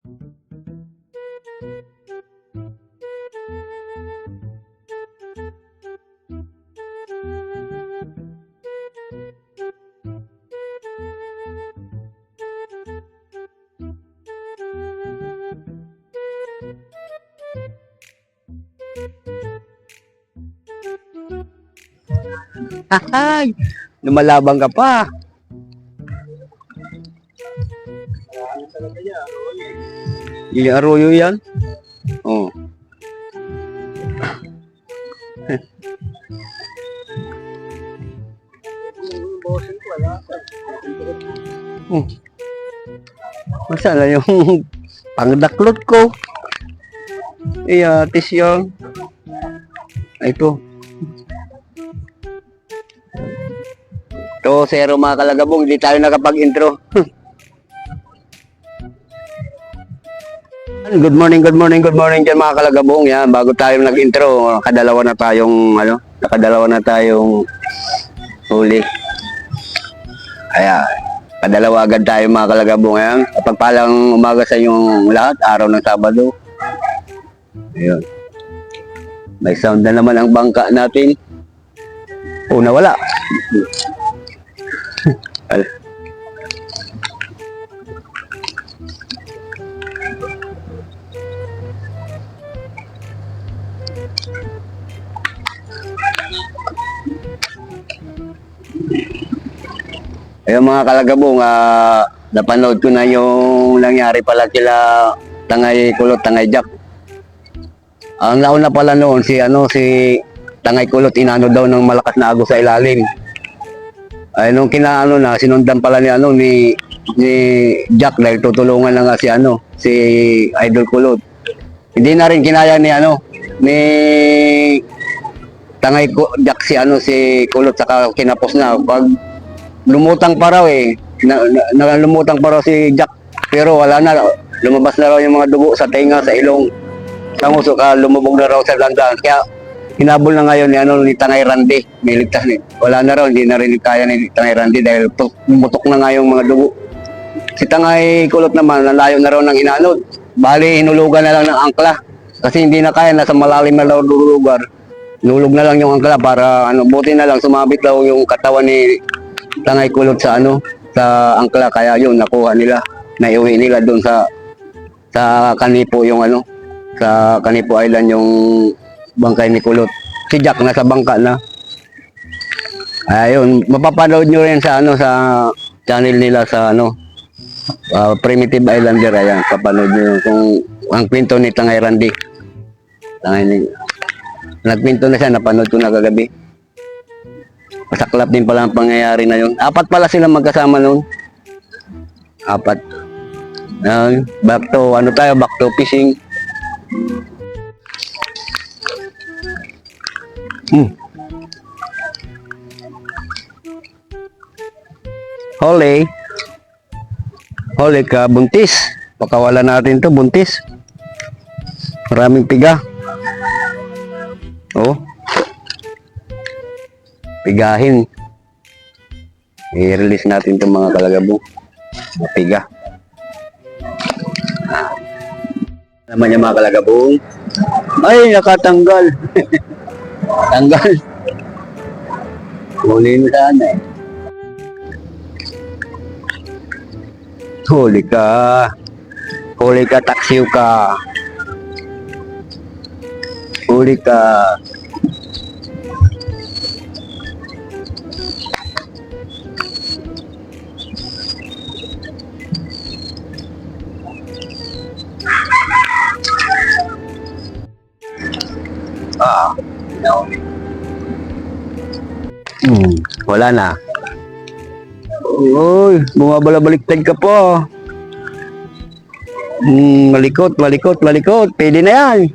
Ay, lumalabang ka pa. Yung arroyo yan? Oh. Oh. Masala yung pangdaklot ko. Iya, tis yung. Ay, ito. Ito, zero mga kalagabong. Hindi tayo nakapag-intro. Good morning dyan mga kalagabong. Yan, bago tayo nag-intro, nakadalawa na tayong huli. Ayan, kadalawa agad tayo mga kalagabong. Ayan, pagpalang umaga sa inyong lahat, araw ng Sabado. Ayun. May sound na naman ang bangka natin. Oh, nawala. Ayun mga kalagabong, napanood ko na yung nangyari pala kila Tangay Kulot, Tangay Jack. Ang nauna pala noon si Tangay Kulot, inano daw ng malakas na agos sa ilalim. Ay nung sinundan pala ni Jack dahil tutulungan na nga si Idol Kulot. Hindi na rin kinaya ni Tangay Jack si Kulot, saka kinapos na pag lumutang pa raw lumutang pa raw si Jack, pero wala na, lumabas na raw yung mga dugo sa tenga, sa ilong, tanguso ka, lumubog na raw sa landas. Kaya hinabol na ngayon ni Tangay Randy, may ligtas wala na raw, hindi na rin kaya ni Tangay Randy dahil mutok na nga yung mga dugo. Si Tangay Kulot naman, nalayo na raw ng inanod, bali hinulugan na lang ng angkla kasi hindi na kaya, nasa malalim na daw lugar, nulog na lang yung angkla para buti na lang sumabit daw yung katawan ni Tangay Kulot sa angkla, kaya yun nakuha nila, naiuwi nila doon sa Kanipo, sa Kanipo Island, yung bangkay ni Kulot. Si Jack nasa bangka na. Ayun, mapapanood nyo rin sa channel nila sa Primitive Islander. Ayan, papanood nyo kung ang kwento ni Tangay Randy. Nagkwento na siya, napanood ko na kagabi. Masaklap din pala ang pangyayari na yun. 4 pala sila magkasama noon. 4. Back to fishing. Huli ka, buntis. Pakawala natin to, buntis. Maraming piga. Oh. Pigahin. I-release natin itong mga kalagabong. Mapiga. Naman yung mga kalagabong. Ay, nakatanggal. Tanggal. Huli na sana eh. Huli ka, taksiw ka. Huli ka. No. Wala na. Uy, bumabalik-tad ka pa. Malikot. Pwede na yan.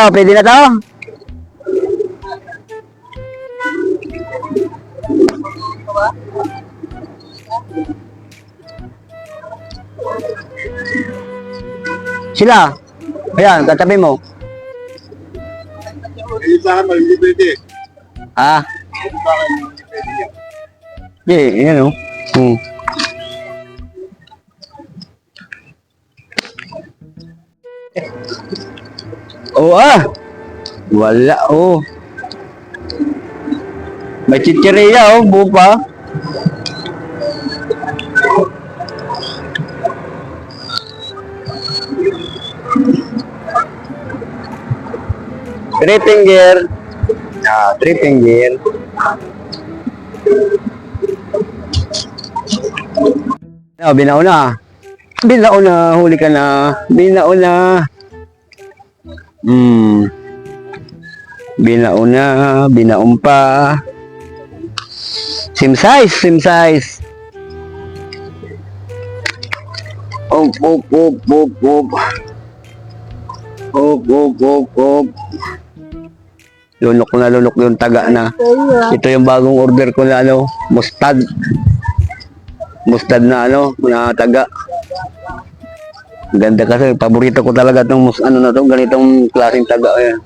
Pwede na to? Sila. Ayan, katabi mo. Hindi sa akin, hindi pwede. Hindi, yan o. Oh, wala, oh. May chichireya, oh, buo pa. Three finger. Three finger. Binao na. Binao na, huli ka na. Binao na. Binao na, binaon pa. Same size, same size. Op, op, op, op, op. Op, op, op, op. Lunok na lunok yung taga na. Ito yung bagong order ko na ano, mustard. Mustard na ano, na taga. Ganda kasi, paborito ko talaga itong ano na to, ganitong klaseng taga. Ayan.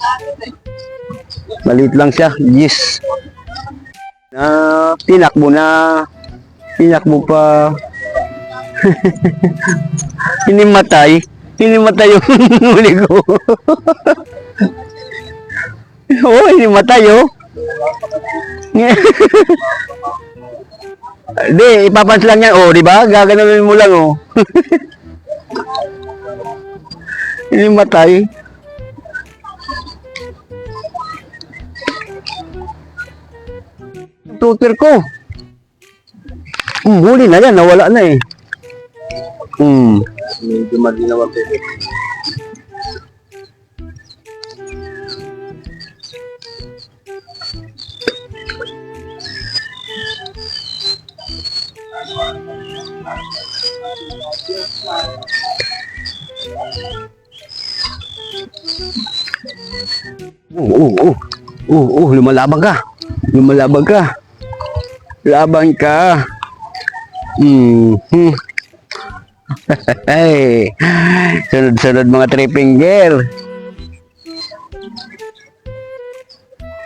Maliit lang siya, yes. Tinakbo na. Tinakbo pa. Hinimatay. Hinimatay yung huli ko. Oo, hinimatay oh. Di, ipapans lang yan. Oh, di ba? Gaganunin mo lang oh. Hinimatay. Tutor ko. Huli na yan, nawala na eh. Medyo malinaw ako. Lumalabang ka. Lumalabang ka. Laban ka. Hey, sunod-sunod mga three finger.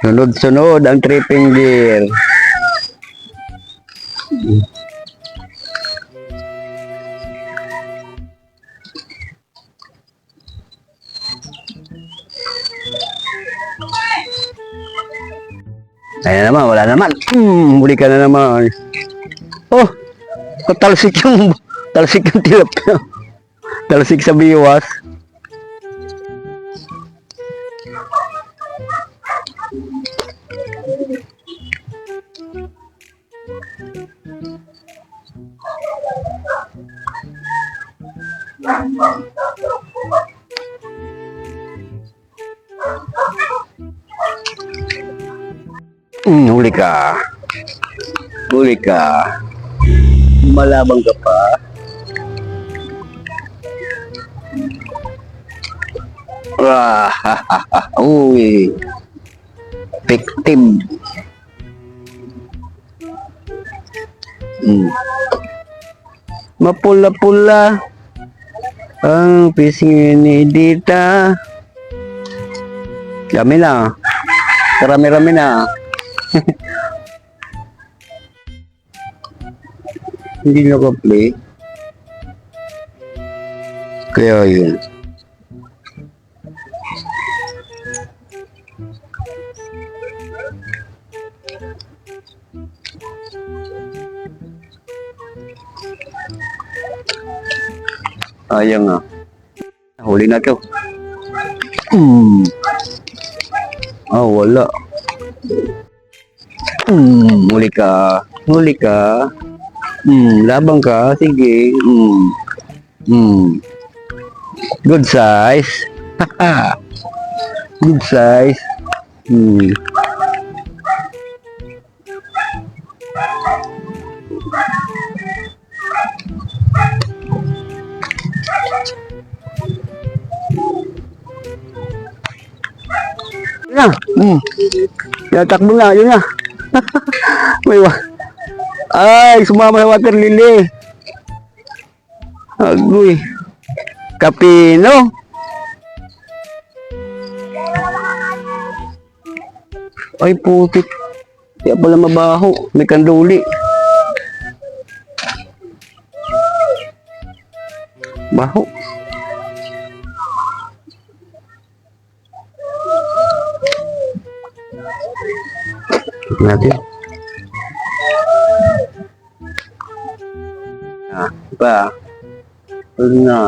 Sunod-sunod ang three finger. Ayan naman, wala naman. Huli ka na naman. Oh, talsik yung tilapia. Talsik sa biwas. Huli ka. Huli ka. Malabang ka pa. Uy. Victim. Mapula-pula ang pisngi ni Dita. Dami na. Karami-rami na. Hindi naka-play. Kaya yun. Ayang nga. Huli na to. Wala. Huli ka. Huli ka. Labang ka. Sige. Good size. Good size. Na. Takbo na, yun na. Ay, sumama sa water lily. Agoy. Kapino. Ay, putik. Kaya pala mabaho. May kanduli. Baho. natin. Pa. Ano na?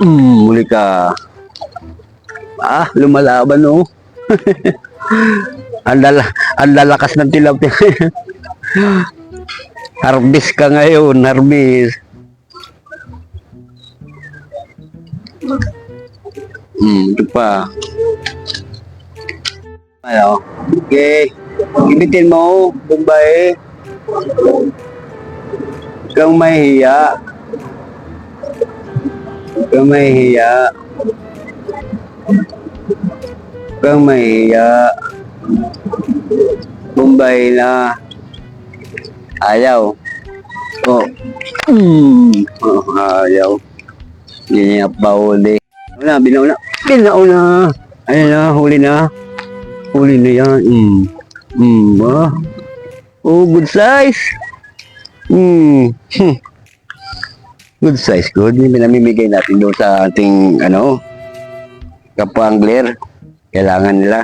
Muli ka. Lumalaban oh. Ang lalakas ng tilapia. Harvest ka ngayon, harvest. Ito pa. Ano? Okay. Ibitin mo, Bombay. Kang mahihiya. Kang mahihiya. Kang mahihiya. Bombay na. Ayaw. Oh. Ayaw. Hindi niya pauli. Binaw na. Ayun na, huli na. Huli na yan. Oh, good size. Good size, good. Yung pinamimigay natin doon sa ating, kapwa-angler. Kailangan nila.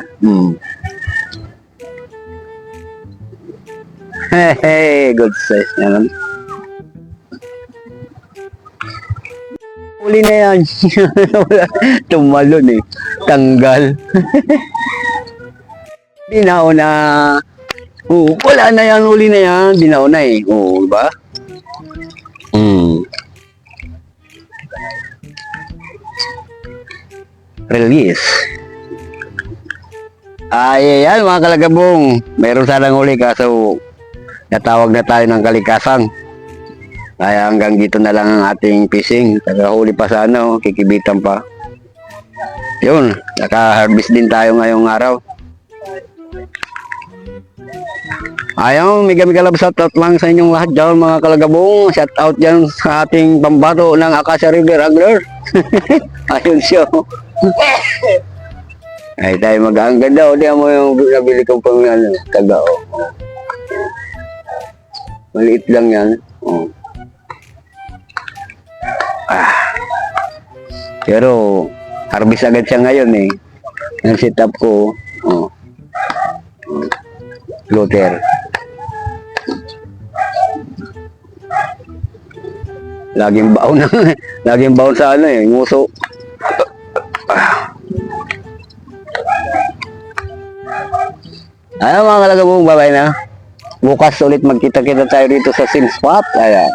Hey, good size yan. Huli na yan. Tumalon eh. Tanggal. Binaw na. Wala na yan. Huli na yan. Binaw na eh. Diba? Release. Yan mga kalagabong. Meron sanang huli kaso natawag na tayo ng kalikasan. Kaya hanggang dito na lang ang ating fishing. Tagahuli pa sana, kikibitan pa. Yun, naka-harvest din tayo ngayong araw. Mega love shoutout lang sa inyong lahat dyan mga kalagabong. Shoutout dyan sa ating pambato ng Acacia River Angler. Ayun siya. Ay tayo mag-aanggan daw. Di mo yung nabili kong pang taga. Maliit lang yan. Pero harvest agad siya ngayon eh. Ang setup ko. Floater. Laging baon na. Laging baon sa nguso. Mga kalagabong, bye-bye na. Bukas ulit magkita-kita tayo dito sa same spot. Ayan.